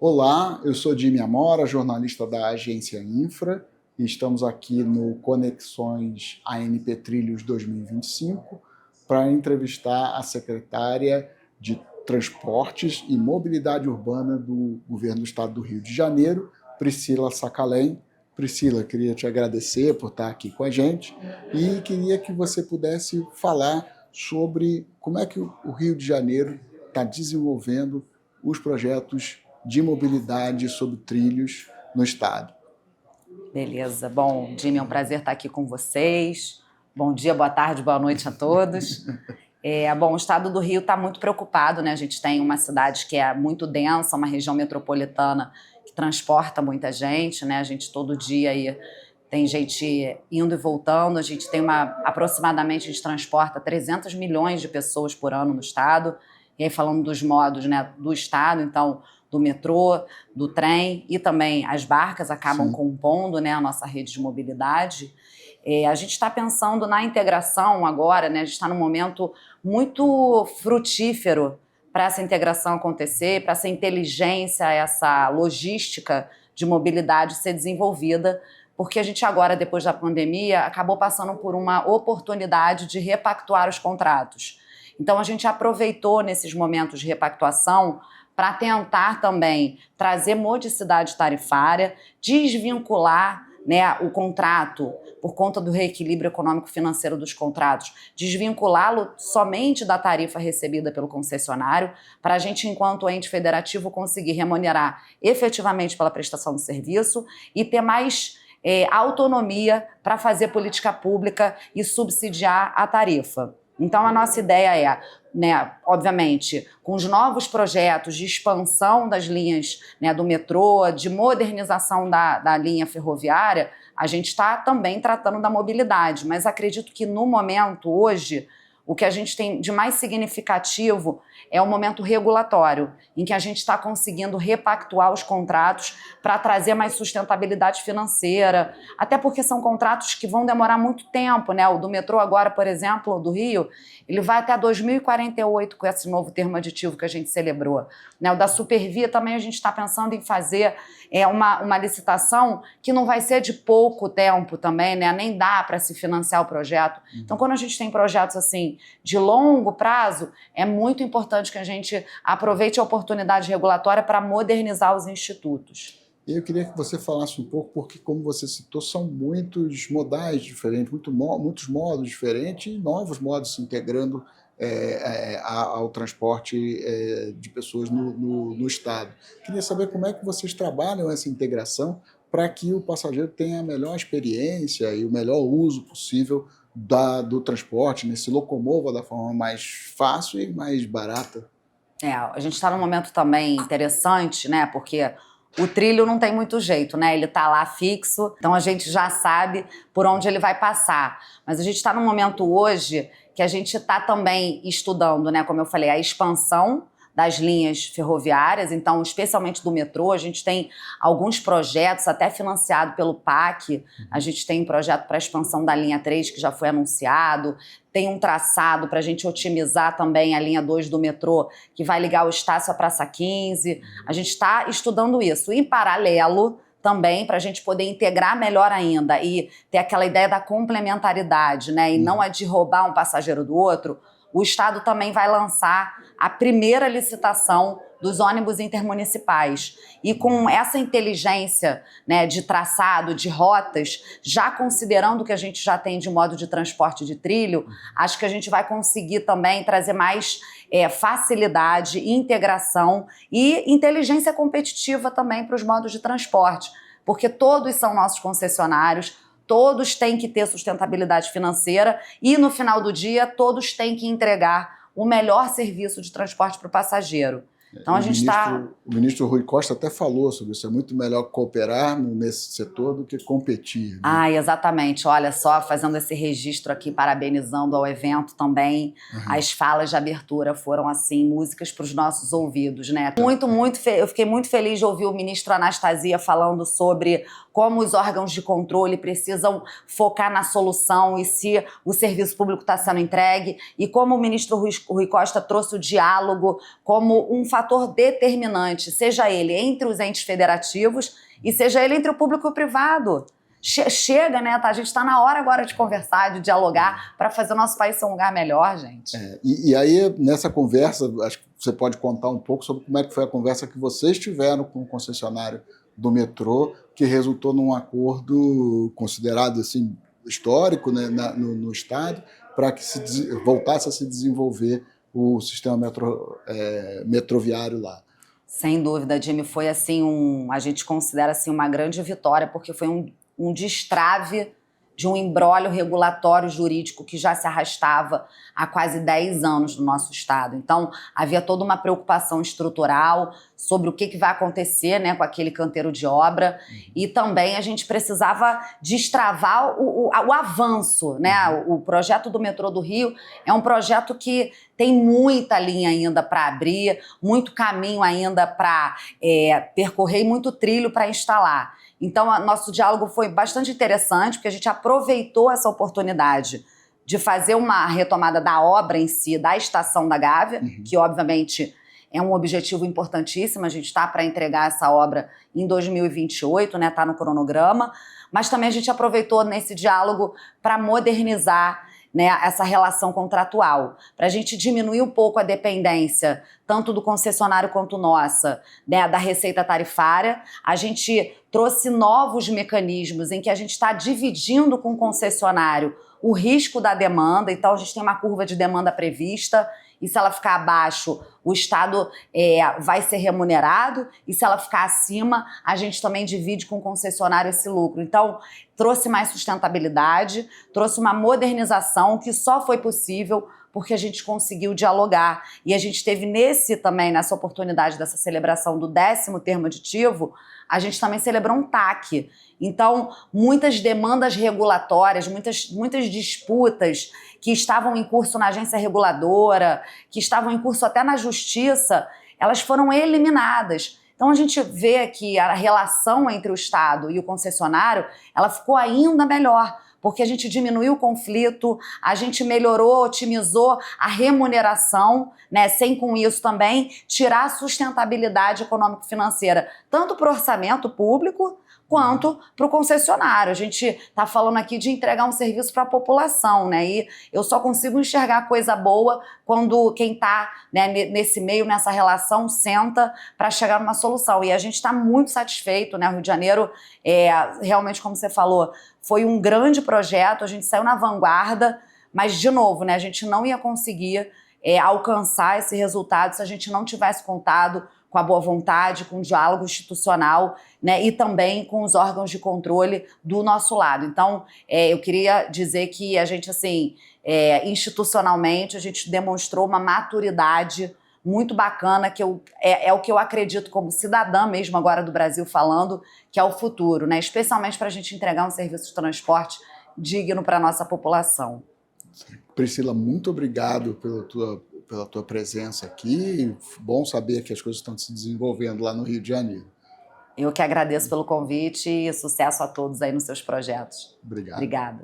Olá, eu sou Jimmy Amora, jornalista da agência Infra, e estamos aqui no Conexões ANP Trilhos 2025 para entrevistar a secretária de Transportes e Mobilidade Urbana do Governo do Estado do Rio de Janeiro, Priscila Sacalém. Priscila, queria te agradecer por estar aqui com a gente e queria que você pudesse falar sobre como é que o Rio de Janeiro está desenvolvendo os projetos de mobilidade sobre trilhos no estado. Beleza. Bom, Jimmy, é um prazer estar aqui com vocês. Bom dia, boa tarde, boa noite a todos. Bom, o estado do Rio está muito preocupado, né? A gente tem uma cidade que é muito densa, uma região metropolitana que transporta muita gente, né? A gente todo dia aí tem gente indo e voltando, a gente tem aproximadamente, a gente transporta 300 milhões de pessoas por ano no estado. E aí falando dos modos, né, do estado, então do metrô, do trem e também as barcas acabam compondo, né, a nossa rede de mobilidade. A gente está pensando na integração agora, né, a gente está num momento muito frutífero para essa integração acontecer, para essa inteligência, essa logística de mobilidade ser desenvolvida, porque a gente agora, depois da pandemia, acabou passando por uma oportunidade de repactuar os contratos. Então, a gente aproveitou nesses momentos de repactuação para tentar também trazer modicidade tarifária, desvincular, né, o contrato, por conta do reequilíbrio econômico-financeiro dos contratos, desvinculá-lo somente da tarifa recebida pelo concessionário, para a gente, enquanto ente federativo, conseguir remunerar efetivamente pela prestação do serviço e ter mais autonomia para fazer política pública e subsidiar a tarifa. Então, a nossa ideia é, né, obviamente, com os novos projetos de expansão das linhas, né, do metrô, de modernização da linha ferroviária, a gente está também tratando da mobilidade, mas acredito que no momento, hoje, o que a gente tem de mais significativo é o momento regulatório, em que a gente está conseguindo repactuar os contratos para trazer mais sustentabilidade financeira, até porque são contratos que vão demorar muito tempo, né? O do metrô agora, por exemplo, do Rio, ele vai até 2048 com esse novo termo aditivo que a gente celebrou, né? O da Supervia também a gente está pensando em fazer uma licitação que não vai ser de pouco tempo também, né? Nem dá para se financiar o projeto. Então, quando a gente tem projetos assim de longo prazo, é muito importante que a gente aproveite a oportunidade regulatória para modernizar os institutos. Eu queria que você falasse um pouco, porque, como você citou, são muitos modais diferentes, muitos modos diferentes e novos modos se integrando ao transporte de pessoas no estado. Queria saber como é que vocês trabalham essa integração para que o passageiro tenha a melhor experiência e o melhor uso possível do transporte, né? Se locomova da forma mais fácil e mais barata. A gente está num momento também interessante, né? Porque o trilho não tem muito jeito, né? Ele está lá fixo, então a gente já sabe por onde ele vai passar. Mas a gente está num momento hoje que a gente está também estudando, né? Como eu falei, a expansão das linhas ferroviárias, então, especialmente do metrô, a gente tem alguns projetos, até financiado pelo PAC, a gente tem um projeto para a expansão da linha 3, que já foi anunciado, tem um traçado para a gente otimizar também a linha 2 do metrô, que vai ligar o Estácio à Praça 15, a gente está estudando isso. Em paralelo, também, para a gente poder integrar melhor ainda e ter aquela ideia da complementaridade, né, e não é de roubar um passageiro do outro, o Estado também vai lançar a primeira licitação dos ônibus intermunicipais. E com essa inteligência, né, de traçado, de rotas, já considerando o que a gente já tem de modo de transporte de trilho, acho que a gente vai conseguir também trazer mais facilidade, integração e inteligência competitiva também para os modos de transporte, porque todos são nossos concessionários, todos têm que ter sustentabilidade financeira e, no final do dia, todos têm que entregar o melhor serviço de transporte para o passageiro. Então, o ministro Rui Costa até falou sobre isso. É muito melhor cooperar nesse setor do que competir, né? Exatamente. Olha só, fazendo esse registro aqui, parabenizando ao evento também. As falas de abertura foram, assim, músicas para os nossos ouvidos, né? Eu fiquei muito feliz de ouvir o ministro Anastasia falando sobre como os órgãos de controle precisam focar na solução e se o serviço público está sendo entregue, e como o ministro Rui Costa trouxe o diálogo como um fator fator determinante, seja ele entre os entes federativos e seja ele entre o público e o privado. Chega, né? A gente está na hora agora de conversar, de dialogar, para fazer o nosso país ser um lugar melhor, gente. E aí, nessa conversa, acho que você pode contar um pouco sobre como é que foi a conversa que vocês tiveram com o concessionário do metrô, que resultou num acordo considerado assim, histórico, né, no Estado, para que voltasse a se desenvolver o sistema metroviário lá. Sem dúvida, Jimmy, foi assim a gente considera assim uma grande vitória, porque foi um destrave de um imbróglio regulatório jurídico que já se arrastava há quase 10 anos no nosso Estado. Então, havia toda uma preocupação estrutural sobre o que vai acontecer, né, com aquele canteiro de obra, e também a gente precisava destravar o avanço, né? O projeto do metrô do Rio é um projeto que tem muita linha ainda para abrir, muito caminho ainda para percorrer e muito trilho para instalar. Então, nosso diálogo foi bastante interessante, porque a gente aproveitou essa oportunidade de fazer uma retomada da obra em si, da Estação da Gávea, que obviamente é um objetivo importantíssimo, a gente está para entregar essa obra em 2028, né? Está no cronograma, mas também a gente aproveitou nesse diálogo para modernizar, né, essa relação contratual, para a gente diminuir um pouco a dependência, tanto do concessionário quanto nossa, né, da receita tarifária. A gente trouxe novos mecanismos em que a gente está dividindo com o concessionário o risco da demanda, então a gente tem uma curva de demanda prevista, e se ela ficar abaixo, o Estado vai ser remunerado, e se ela ficar acima, a gente também divide com o concessionário esse lucro. Então, trouxe mais sustentabilidade, trouxe uma modernização que só foi possível porque a gente conseguiu dialogar. E a gente teve nessa oportunidade dessa celebração do 10º termo aditivo, a gente também celebrou um TAC. Então, muitas demandas regulatórias, muitas disputas que estavam em curso na agência reguladora, que estavam em curso até na justiça, elas foram eliminadas. Então, a gente vê que a relação entre o Estado e o concessionário, ela ficou ainda melhor, porque a gente diminuiu o conflito, a gente melhorou, otimizou a remuneração, né, sem com isso também tirar a sustentabilidade econômico-financeira, tanto para o orçamento público quanto para o concessionário. A gente está falando aqui de entregar um serviço para a população, né? E eu só consigo enxergar coisa boa quando quem está, né, nesse meio, nessa relação, senta para chegar numa solução. E a gente está muito satisfeito, né? O Rio de Janeiro, realmente, como você falou, foi um grande projeto, a gente saiu na vanguarda, mas, de novo, né, a gente não ia conseguir alcançar esse resultado se a gente não tivesse contado com a boa vontade, com o diálogo institucional, né, e também com os órgãos de controle do nosso lado. Então, eu queria dizer que a gente, assim, institucionalmente, a gente demonstrou uma maturidade muito bacana, que é o que eu acredito como cidadã mesmo agora do Brasil falando, que é o futuro, né? Especialmente para a gente entregar um serviço de transporte digno para a nossa população. Priscila, muito obrigado pela tua presença aqui. Bom saber que as coisas estão se desenvolvendo lá no Rio de Janeiro. Eu que agradeço pelo convite e sucesso a todos aí nos seus projetos. Obrigado. Obrigada.